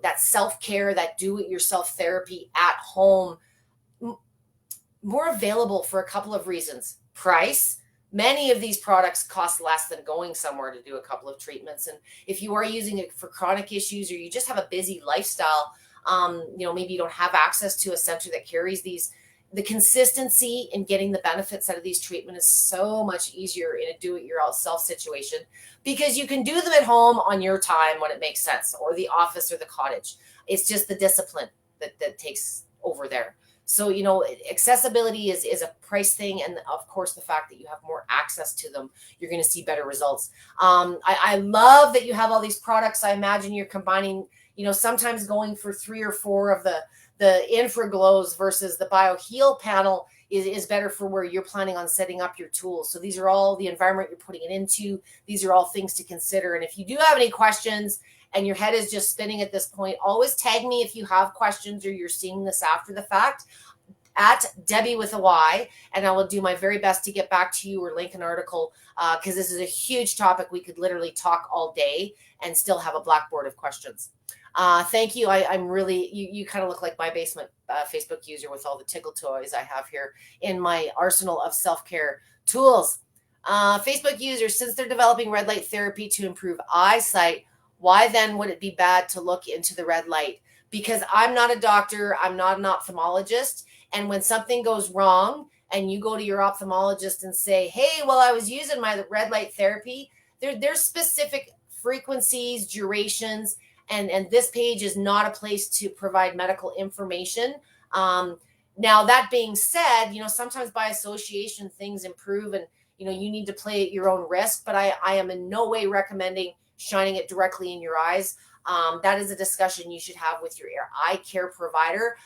that self-care, that do-it-yourself therapy at home more available for a couple of reasons. Price. Many of these products cost less than going somewhere to do a couple of treatments. And if you are using it for chronic issues or you just have a busy lifestyle, maybe you don't have access to a center that carries these, the consistency in getting the benefits out of these treatments is so much easier in a do-it-yourself situation because you can do them at home on your time when it makes sense, or the office or the cottage. It's just the discipline that takes over there. So, accessibility is a price thing. And of course, the fact that you have more access to them, you're going to see better results. I love that you have all these products. I imagine you're combining, sometimes going for 3 or 4 of the infraglows versus the BioHeal panel is better for where you're planning on setting up your tools. So these are all the environment you're putting it into. These are all things to consider. And if you do have any questions and your head is just spinning at this point, always tag me if you have questions or you're seeing this after the fact at Debbie with a Y, and I will do my very best to get back to you or link an article because this is a huge topic. We could literally talk all day and still have a blackboard of questions. Thank you. I'm really, you kind of look like my basement Facebook user with all the tickle toys I have here in my arsenal of self-care tools. Facebook users, since they're developing red light therapy to improve eyesight, why then would it be bad to look into the red light? Because I'm not a doctor. I'm not an ophthalmologist. And when something goes wrong and you go to your ophthalmologist and say, hey, well, I was using my red light therapy, there's specific frequencies, durations, and this page is not a place to provide medical information. Now, that being said, sometimes by association, things improve and, you need to play at your own risk. But I am in no way recommending shining it directly in your eyes. That is a discussion you should have with your eye care provider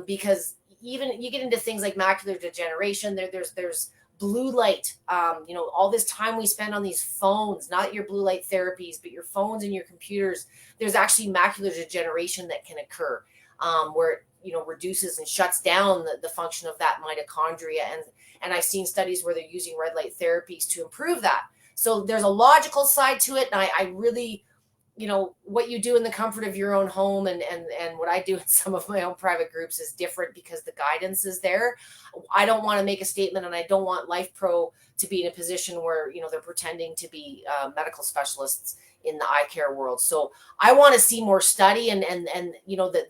because even you get into things like macular degeneration, there's blue light, all this time we spend on these phones, not your blue light therapies, but your phones and your computers. There's actually macular degeneration that can occur where it, reduces and shuts down the function of that mitochondria. And I've seen studies where they're using red light therapies to improve that. So there's a logical side to it. And I really, what you do in the comfort of your own home and what I do in some of my own private groups is different because the guidance is there. I don't want to make a statement and I don't want Life Pro to be in a position where, they're pretending to be medical specialists in the eye care world. So I want to see more study and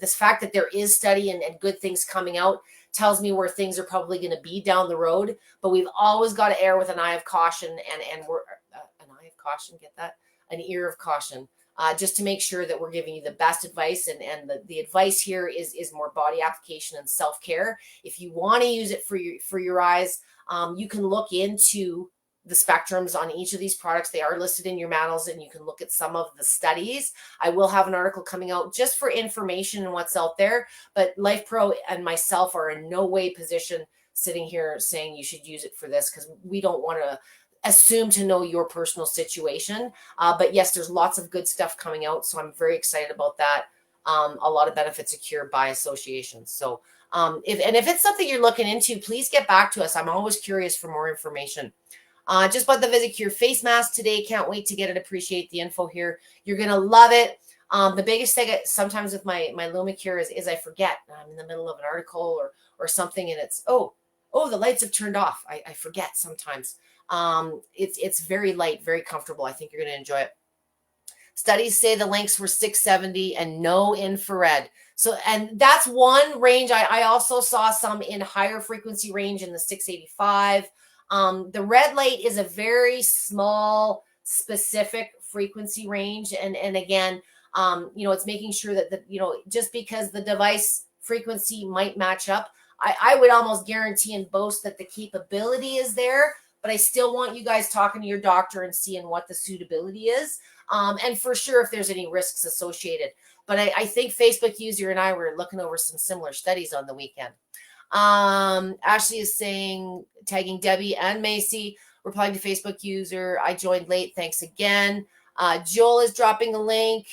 this fact that there is study and good things coming out tells me where things are probably going to be down the road, but we've always got to err with an eye of caution and we're an eye of caution, get that? An ear of caution. Just to make sure that we're giving you the best advice. And the advice here is more body application and self-care. If you want to use it for your eyes, you can look into the spectrums on each of these products. They are listed in your manuals and you can look at some of the studies. I will have an article coming out just for information and what's out there. But Life Pro and myself are in no way position sitting here saying you should use it for this because we don't want to assume to know your personal situation. But yes, there's lots of good stuff coming out. So I'm very excited about that. A lot of benefits occur by association. So if it's something you're looking into, please get back to us. I'm always curious for more information. Just bought the VisiCure face mask today. Can't wait to get it. Appreciate the info here. You're going to love it. The biggest thing sometimes with my LumiCure is I forget. I'm in the middle of an article or something and it's, oh, the lights have turned off. I forget sometimes. It's very light, very comfortable. I think you're going to enjoy it. Studies say the lengths were 670 and no infrared. So, and that's one range. I also saw some in higher frequency range in the 685. The red light is a very small, specific frequency range. And again, it's making sure that just because the device frequency might match up, I would almost guarantee and boast that the capability is there, but I still want you guys talking to your doctor and seeing what the suitability is. And for sure, if there's any risks associated. But I think Facebook user and I were looking over some similar studies on the weekend. Ashley is saying, tagging Debbie and Macy, replying to Facebook user, I joined late. Thanks again. Joel is dropping a link.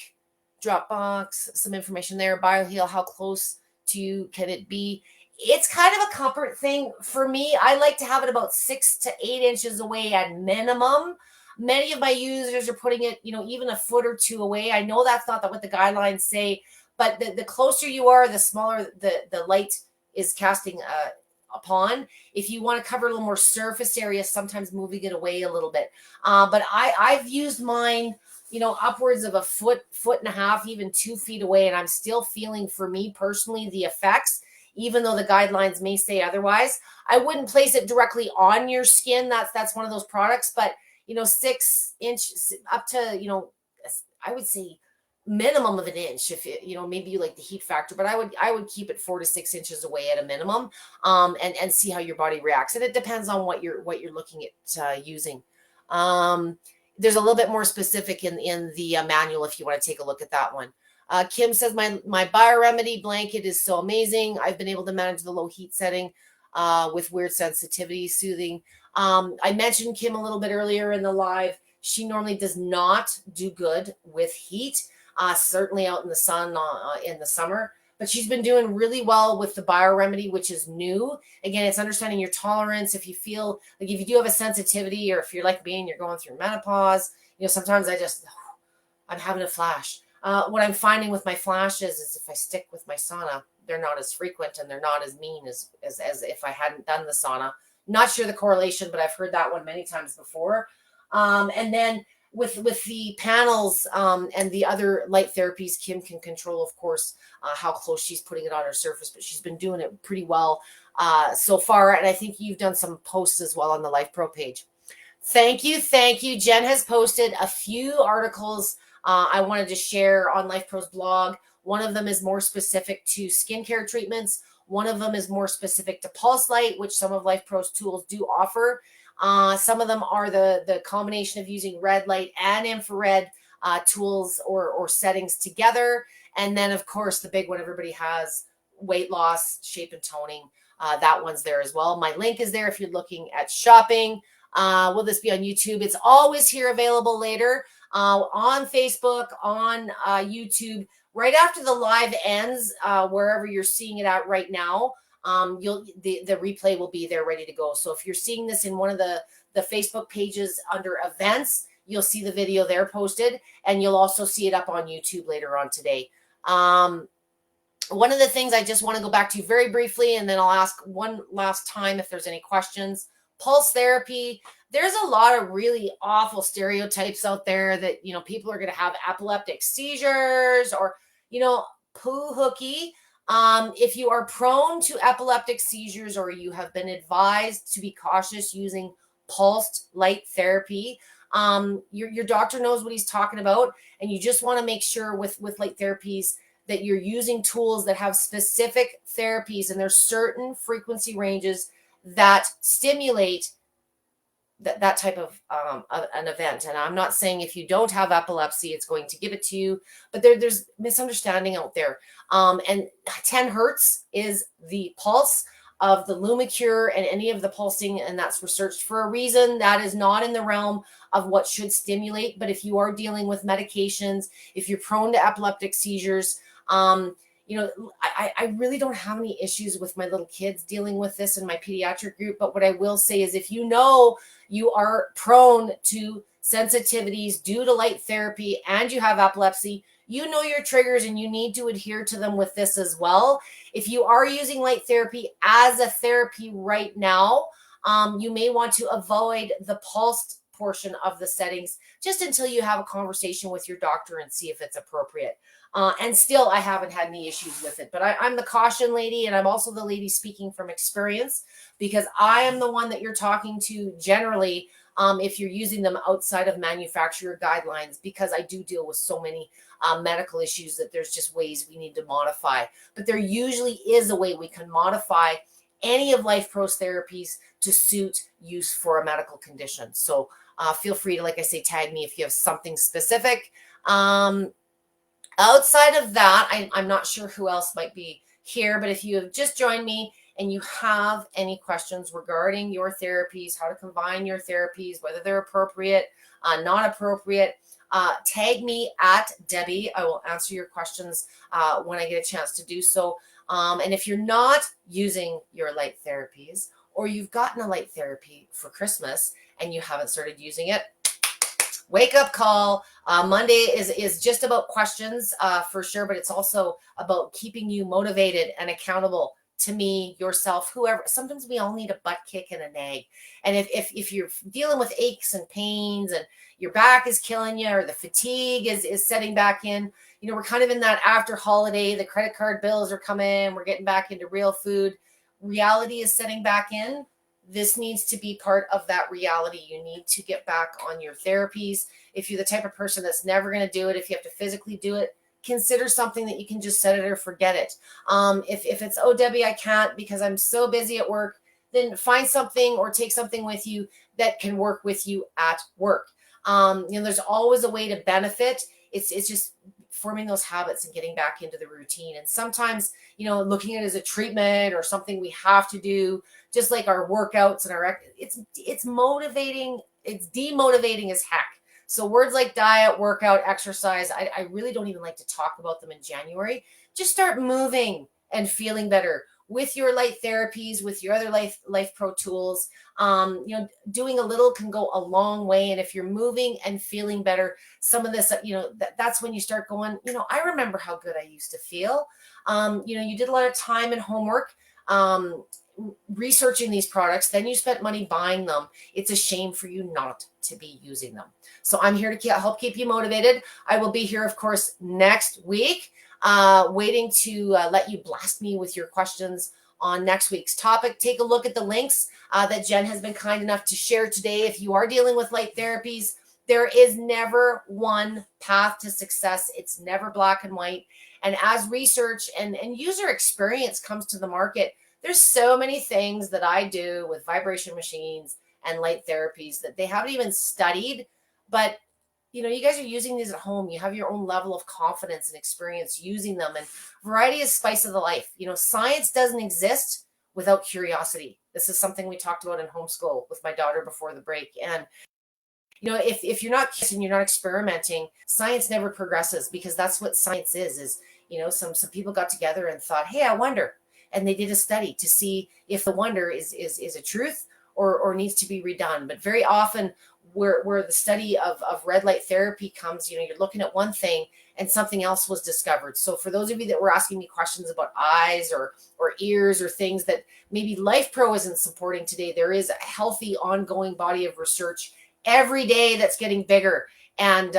Dropbox, some information there. BioHeal, how close to you can it be? It's kind of a comfort thing for me. I like to have it about 6 to 8 inches away at minimum. Many of my users are putting it, even a foot or two away. I know that's not what the guidelines say, but the closer you are, the smaller the light is casting upon. If you want to cover a little more surface area, sometimes moving it away a little bit. But I've used mine, upwards of a foot and a half, even 2 feet away, and I'm still feeling, for me personally, the effects. Even though the guidelines may say otherwise, I wouldn't place it directly on your skin. That's one of those products, but 6 inches up to, I would say minimum of an inch if it, maybe you like the heat factor, but I would keep it 4 to 6 inches away at a minimum, and see how your body reacts. And it depends on what you're looking at using. There's a little bit more specific in the manual if you want to take a look at that one. Kim says, my BioRemedy blanket is so amazing. I've been able to manage the low heat setting with weird sensitivity, soothing. I mentioned Kim a little bit earlier in the live. She normally does not do good with heat, certainly out in the sun in the summer. But she's been doing really well with the BioRemedy, which is new. Again, it's understanding your tolerance. If you feel like if you do have a sensitivity, or if you're like me and you're going through menopause, sometimes I'm having a flash. What I'm finding with my flashes is if I stick with my sauna, they're not as frequent and they're not as mean as if I hadn't done the sauna. Not sure the correlation, but I've heard that one many times before. And then with the panels and the other light therapies, Kim can control, of course, how close she's putting it on her surface, but she's been doing it pretty well so far. And I think you've done some posts as well on the Life Pro page. Thank you. Jen has posted a few articles I wanted to share on Life Pro's blog. One of them is more specific to skincare treatments. One of them is more specific to Pulse Light, which some of Life Pro's tools do offer. Some of them are the combination of using red light and infrared tools or settings together. And then, of course, the big one everybody has, weight loss, shape and toning. That one's there as well. My link is there if you're looking at shopping. Will this be on YouTube? It's always here available later on Facebook, on YouTube. Right after the live ends, wherever you're seeing it at right now, the replay will be there ready to go. So if you're seeing this in one of the Facebook pages under events, you'll see the video there posted, and you'll also see it up on YouTube later on today. One of the things I just want to go back to very briefly, and then I'll ask one last time if there's any questions. Pulse therapy. There's a lot of really awful stereotypes out there that, people are going to have epileptic seizures or, poo hooky. If you are prone to epileptic seizures or you have been advised to be cautious using pulsed light therapy, your doctor knows what he's talking about. And you just want to make sure with light therapies that you're using tools that have specific therapies, and there's certain frequency ranges that stimulate that type of an event. And I'm not saying if you don't have epilepsy, it's going to give it to you, but there's misunderstanding out there. And 10 hertz is the pulse of the Lumicure and any of the pulsing, and that's researched for a reason. That is not in the realm of what should stimulate. But if you are dealing with medications, if you're prone to epileptic seizures, I really don't have any issues with my little kids dealing with this in my pediatric group. But what I will say is if you are prone to sensitivities due to light therapy and you have epilepsy, your triggers and you need to adhere to them with this as well. If you are using light therapy as a therapy right now, you may want to avoid the pulsed portion of the settings just until you have a conversation with your doctor and see if it's appropriate. And still, I haven't had any issues with it. But I'm the caution lady, and I'm also the lady speaking from experience, because I am the one that you're talking to generally if you're using them outside of manufacturer guidelines, because I do deal with so many medical issues that there's just ways we need to modify. But there usually is a way we can modify any of Life Pro's therapies to suit use for a medical condition. So feel free to, like I say, tag me if you have something specific. Outside of that, I'm not sure who else might be here, but if you have just joined me and you have any questions regarding your therapies, how to combine your therapies, whether they're appropriate, not appropriate, tag me at Debbie. I will answer your questions when I get a chance to do so. And if you're not using your light therapies, or you've gotten a light therapy for Christmas and you haven't started using it, wake up call. Monday is just about questions for sure, but it's also about keeping you motivated and accountable to me, yourself, whoever. Sometimes we all need a butt kick and a nag. And if you're dealing with aches and pains and your back is killing you, or the fatigue is setting back in, we're kind of in that after holiday, the credit card bills are coming, we're getting back into real food. Reality is setting back in. This needs to be part of that reality. You need to get back on your therapies. If you're the type of person that's never going to do it, if you have to physically do it, consider something that you can just set it or forget it. If it's, oh, Debbie, I can't because I'm so busy at work, then find something or take something with you that can work with you at work. There's always a way to benefit. It's just forming those habits and getting back into the routine. And sometimes, looking at it as a treatment or something we have to do, just like our workouts and it's motivating. It's demotivating as heck. So words like diet, workout, exercise, I really don't even like to talk about them in January. Just start moving and feeling better with your light therapies, with your other Life Pro tools. Doing a little can go a long way. And if you're moving and feeling better, some of this, that's when you start going, I remember how good I used to feel. You did a lot of time and homework, researching these products, then you spent money buying them. It's a shame for you not to be using them. So I'm here to help keep you motivated. I will be here, of course, next week, waiting to let you blast me with your questions on next week's topic. Take a look at the links that Jen has been kind enough to share today. If you are dealing with light therapies, there is never one path to success. It's never black and white. And as research and user experience comes to the market, there's so many things that I do with vibration machines and light therapies that they haven't even studied. But, you guys are using these at home. You have your own level of confidence and experience using them. And variety is spice of the life. Science doesn't exist without curiosity. This is something we talked about in homeschool with my daughter before the break. And, if you're not curious and you're not experimenting, science never progresses, because that's what science is, some people got together and thought, hey, I wonder. And they did a study to see if the wonder is a truth or needs to be redone. But very often where the study of red light therapy comes, you're looking at one thing and something else was discovered. So for those of you that were asking me questions about eyes or ears or things that maybe Life Pro isn't supporting today, there is a healthy ongoing body of research every day that's getting bigger. And,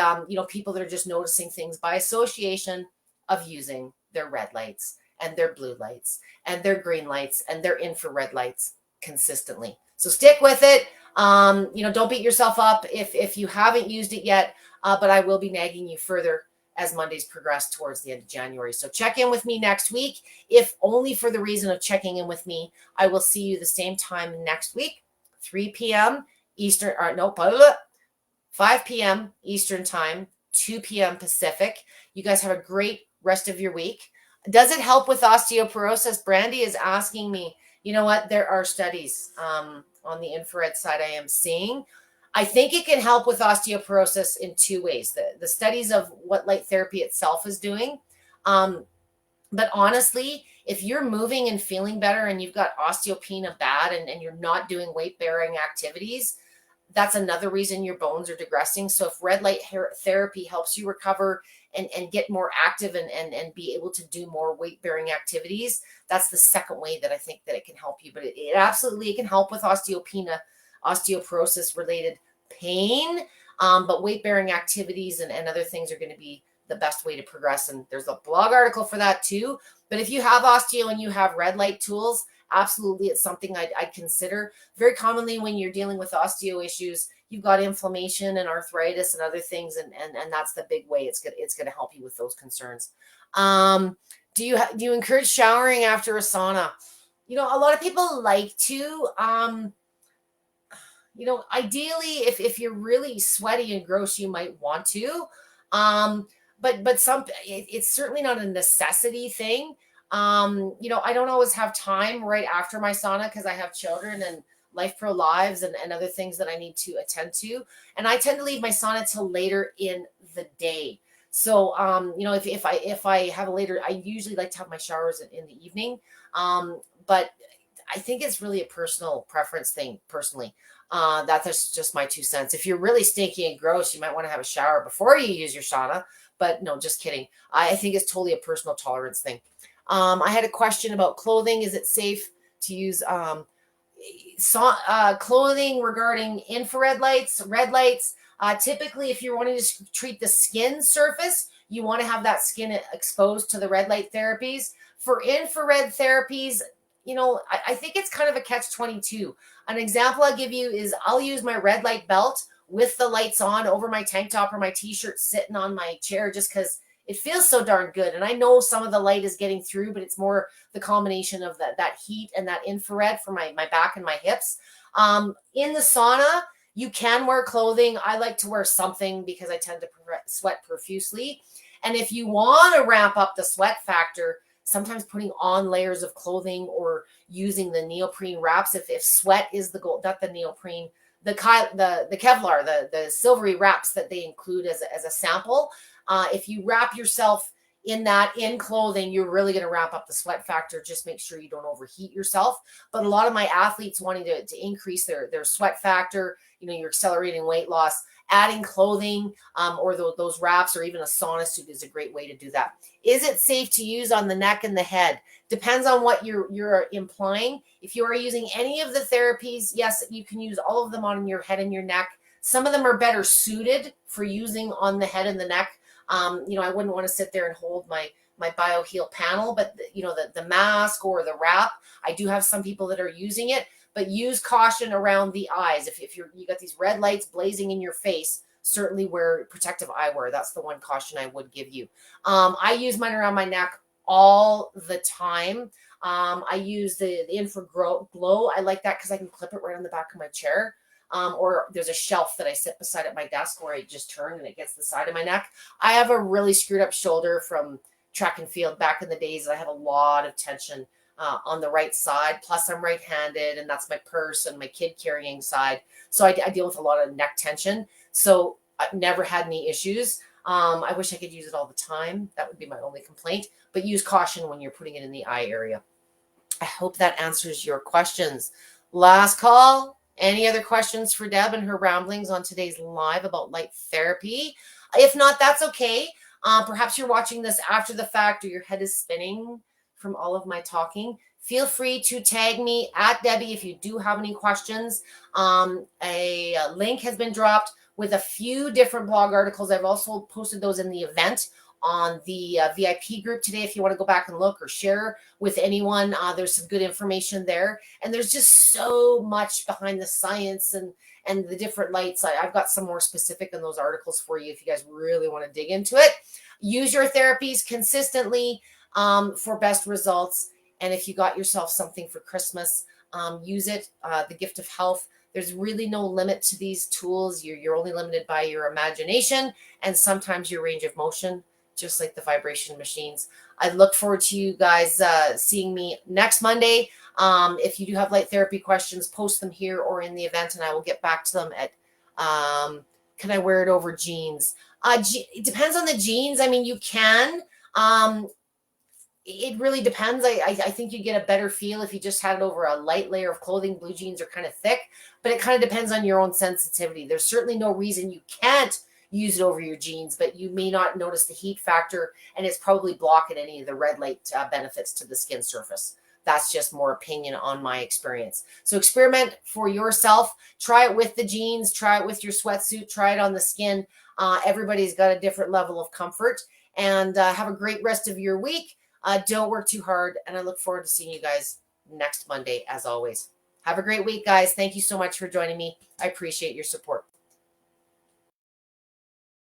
people that are just noticing things by association of using their red lights and their blue lights and their green lights and their infrared lights consistently. So stick with it. Don't beat yourself up if you haven't used it yet, but I will be nagging you further as Mondays progress towards the end of January. So check in with me next week, if only for the reason of checking in with me. I will see you the same time next week, 3 p.m. Eastern, 5 p.m. Eastern time, 2 p.m. Pacific. You guys have a great rest of your week. Does it help with osteoporosis? Brandy is asking me. You know what? There are studies on the infrared side I am seeing. I think it can help with osteoporosis in two ways. The studies of what light therapy itself is doing. But honestly, if you're moving and feeling better and you've got osteopenia bad and you're not doing weight-bearing activities, that's another reason your bones are digressing. So if red light therapy helps you recover and get more active and be able to do more weight-bearing activities, that's the second way that I think that it can help you. But it absolutely can help with osteopenia, osteoporosis-related pain. But weight-bearing activities and other things are going to be the best way to progress. And there's a blog article for that too. But if you have osteo and you have red light tools, absolutely, it's something I'd consider. Very commonly when you're dealing with osteo issues, you've got inflammation and arthritis and other things, and that's the big way it's going to help you with those concerns. Do you encourage showering after a sauna? A lot of people like to. Ideally, if you're really sweaty and gross, you might want to. But it's certainly not a necessity thing. I don't always have time right after my sauna because I have children and Life Pro lives and other things that I need to attend to. And I tend to leave my sauna till later in the day. So, if I have a later, I usually like to have my showers in the evening. But I think it's really a personal preference thing, personally. That's just my 2 cents. If you're really stinky and gross, you might want to have a shower before you use your sauna. But no, just kidding. I think it's totally a personal tolerance thing. I had a question about clothing. Is it safe to use clothing regarding infrared lights, red lights? Typically, if you're wanting to treat the skin surface, you want to have that skin exposed to the red light therapies. For infrared therapies, I think it's kind of a catch-22. An example I'll give you is I'll use my red light belt with the lights on over my tank top or my t-shirt sitting on my chair just because it feels so darn good. And I know some of the light is getting through, but it's more the combination of that heat and that infrared for my back and my hips. In the sauna, you can wear clothing. I like to wear something because I tend to sweat profusely. And if you want to ramp up the sweat factor, sometimes putting on layers of clothing or using the neoprene wraps, if sweat is the goal, not the neoprene, the Kevlar, the silvery wraps that they include as a sample. If you wrap yourself in clothing, you're really going to ramp up the sweat factor. Just make sure you don't overheat yourself. But a lot of my athletes wanting to increase their sweat factor, you're accelerating weight loss, adding clothing or those wraps or even a sauna suit is a great way to do that. Is it safe to use on the neck and the head? Depends on what you're implying. If you are using any of the therapies, yes, you can use all of them on your head and your neck. Some of them are better suited for using on the head and the neck. I wouldn't want to sit there and hold my BioHeal panel, but the mask or the wrap, I do have some people that are using it, but use caution around the eyes. If you got these red lights blazing in your face, certainly wear protective eyewear. That's the one caution I would give you. I use mine around my neck all the time. I use the InfraGlow. I like that because I can clip it right on the back of my chair. Or there's a shelf that I sit beside at my desk where I just turn and it gets the side of my neck. I have a really screwed up shoulder from track and field back in the days. I have a lot of tension on the right side. Plus I'm right-handed and that's my purse and my kid carrying side. So I deal with a lot of neck tension. So I've never had any issues. I wish I could use it all the time. That would be my only complaint, but use caution when you're putting it in the eye area. I hope that answers your questions. Last call. Any other questions for Deb and her ramblings on today's live about light therapy? If not, that's okay. Perhaps you're watching this after the fact or your head is spinning from all of my talking. Feel free to tag me at Debbie if you do have any questions. A link has been dropped with a few different blog articles. I've also posted those in the event on the VIP group today. If you want to go back and look or share with anyone, there's some good information there. And there's just so much behind the science and the different lights. I've got some more specific in those articles for you if you guys really want to dig into it. Use your therapies consistently for best results. And if you got yourself something for Christmas, use it, the gift of health. There's really no limit to these tools. You're only limited by your imagination and sometimes your range of motion, just like the vibration machines. I look forward to you guys seeing me next Monday. If you do have light therapy questions, post them here or in the event, and I will get back to them at, can I wear it over jeans? It depends on the jeans. I mean, you can. It really depends. I think you get a better feel if you just had it over a light layer of clothing. Blue jeans are kind of thick, but it kind of depends on your own sensitivity. There's certainly no reason you can't use it over your jeans, but you may not notice the heat factor, and it's probably blocking any of the red light benefits to the skin surface. That's just more opinion on my experience. So experiment for yourself. Try it with the jeans. Try it with your sweatsuit. Try it on the skin. Everybody's got a different level of comfort. And have a great rest of your week. Don't work too hard. And I look forward to seeing you guys next Monday, as always. Have a great week, guys. Thank you so much for joining me. I appreciate your support.